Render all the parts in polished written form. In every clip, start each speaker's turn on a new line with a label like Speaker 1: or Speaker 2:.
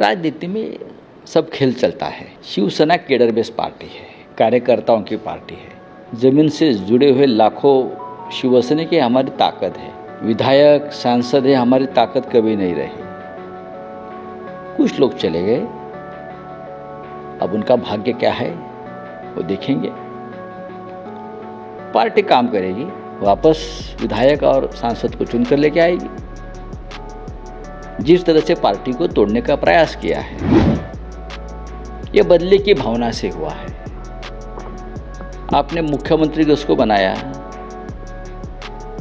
Speaker 1: राजनीति में सब खेल चलता है। शिवसेना केडर बेस पार्टी है, कार्यकर्ताओं की पार्टी है। जमीन से जुड़े हुए लाखों शिवसैनिक की हमारी ताकत है। विधायक सांसद है, हमारी ताकत कभी नहीं रही। कुछ लोग चले गए, अब उनका भाग्य क्या है वो देखेंगे। पार्टी काम करेगी, वापस विधायक और सांसद को चुन कर लेके आएगी। जिस तरह से पार्टी को तोड़ने का प्रयास किया है, ये बदले की भावना से हुआ है। आपने मुख्यमंत्री किसको बनाया?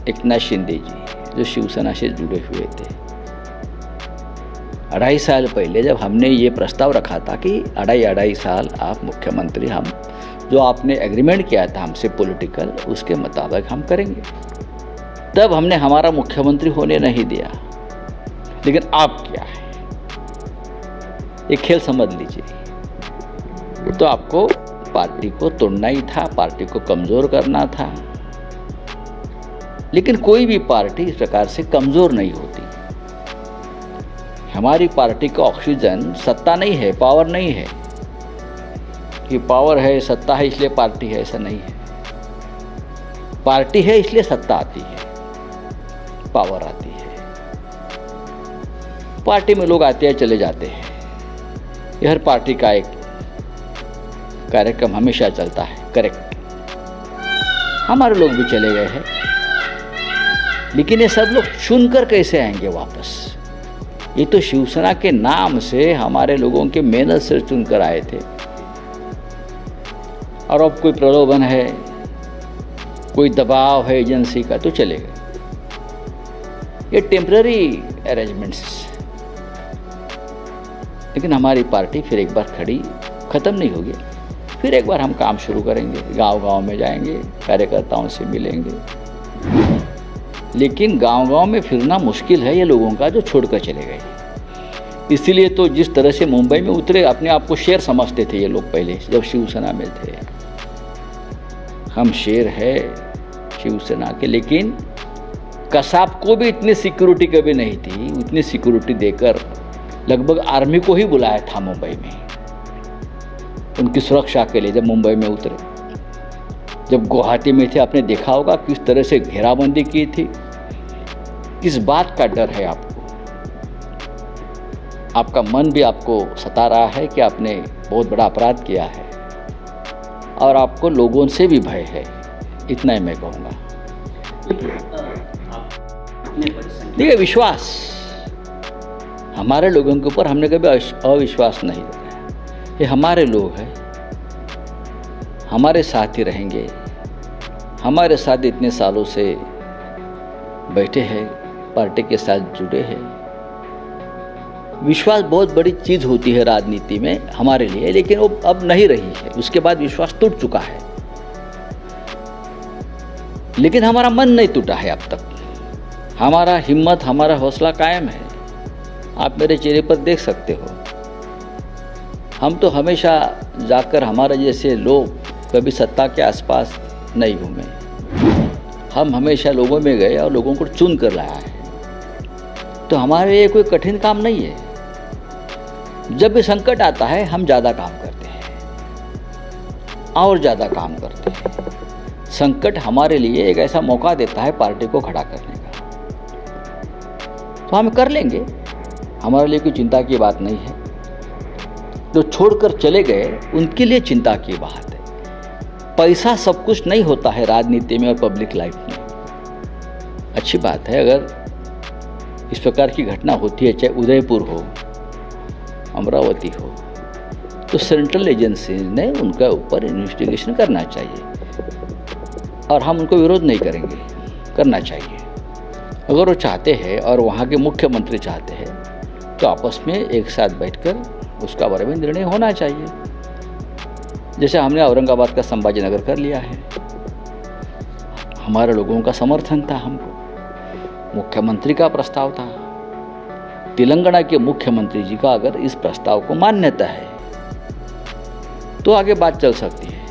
Speaker 1: एकनाथ शिंदे जी, जो शिवसेना से जुड़े हुए थे। 2.5 साल पहले जब हमने ये प्रस्ताव रखा था कि 2.5 साल आप मुख्यमंत्री, हम जो आपने एग्रीमेंट किया था हमसे पॉलिटिकल, उसके मुताबिक हम करेंगे, तब हमने हमारा मुख्यमंत्री होने नहीं दिया। लेकिन आप क्या है, ये खेल समझ लीजिए। तो आपको पार्टी को तोड़ना ही था, पार्टी को कमज़ोर करना था। लेकिन कोई भी पार्टी इस प्रकार से कमज़ोर नहीं होती। हमारी पार्टी का ऑक्सीजन सत्ता नहीं है, पावर नहीं है कि पावर है, सत्ता है इसलिए पार्टी है, ऐसा नहीं है। पार्टी है इसलिए सत्ता आती है, पावर आती है। पार्टी में लोग आते हैं चले जाते हैं, ये हर पार्टी का एक कार्यक्रम हमेशा चलता है। करेक्ट, हमारे लोग भी चले गए हैं, लेकिन ये सब लोग चुनकर कैसे आएंगे वापस? ये तो शिवसेना के नाम से हमारे लोगों के मेहनत से चुनकर आए थे, और अब कोई प्रलोभन है, कोई दबाव है एजेंसी का, तो चले गए। ये टेम्पररी अरेंजमेंट्स। लेकिन हमारी पार्टी फिर एक बार खड़ी ख़त्म नहीं होगी। फिर एक बार हम काम शुरू करेंगे, गांव-गांव में जाएंगे, कार्यकर्ताओं से मिलेंगे। लेकिन गांव-गांव में फिरना मुश्किल है ये लोगों का, जो छोड़कर चले गए। इसीलिए तो जिस तरह से मुंबई में उतरे, अपने आप को शेर समझते थे ये लोग पहले, जब शिवसेना में थे। हम शेर है शिवसेना के, लेकिन कसाब को भी इतनी सिक्योरिटी कभी नहीं थी। उतनी सिक्योरिटी देकर लगभग आर्मी को ही बुलाया था मुंबई में, उनकी सुरक्षा के लिए। जब मुंबई में उतरे, जब गुवाहाटी में थे, आपने देखा होगा किस तरह से घेराबंदी की थी। किस बात का डर है आपको? आपका मन भी आपको सता रहा है कि आपने बहुत बड़ा अपराध किया है, और आपको लोगों से भी भय है। इतना ही मैं कहूँगा। देखिए, विश्वास, हमारे लोगों के ऊपर हमने कभी अविश्वास नहीं रखा। ये हमारे लोग हैं, हमारे साथ ही रहेंगे, हमारे साथ इतने सालों से बैठे हैं, पार्टी के साथ जुड़े हैं। विश्वास बहुत बड़ी चीज़ होती है राजनीति में हमारे लिए, लेकिन वो अब नहीं रही है। उसके बाद विश्वास टूट चुका है, लेकिन हमारा मन नहीं टूटा है अब तक। हमारा हिम्मत, हमारा हौसला कायम है। आप मेरे चेहरे पर देख सकते हो। हम तो हमेशा जाकर, हमारे जैसे लोग कभी सत्ता के आसपास नहीं घूमे। हम हमेशा लोगों में गए और लोगों को चुन कर लाया है। तो हमारे लिए कोई कठिन काम नहीं है। जब भी संकट आता है, हम ज़्यादा काम करते हैं और ज़्यादा काम करते हैं। संकट हमारे लिए एक ऐसा मौका देता है पार्टी को खड़ा करने का, तो हम कर लेंगे। हमारे लिए कोई चिंता की बात नहीं है। जो छोड़कर चले गए, उनके लिए चिंता की बात है। पैसा सब कुछ नहीं होता है राजनीति में और पब्लिक लाइफ में। अच्छी बात है अगर इस प्रकार की घटना होती है, चाहे उदयपुर हो, अमरावती हो, तो सेंट्रल एजेंसी ने उनके ऊपर इन्वेस्टिगेशन करना चाहिए, और हम उनको विरोध नहीं करेंगे, करना चाहिए। अगर वो चाहते हैं और वहाँ के मुख्यमंत्री चाहते हैं, तो आपस में एक साथ बैठकर उसका बारे में निर्णय होना चाहिए। जैसे हमने औरंगाबाद का संभाजीनगर कर लिया है। हमारे लोगों का समर्थन था, हमको मुख्यमंत्री का प्रस्ताव था। तेलंगाना के मुख्यमंत्री जी का अगर इस प्रस्ताव को मान्यता है, तो आगे बात चल सकती है।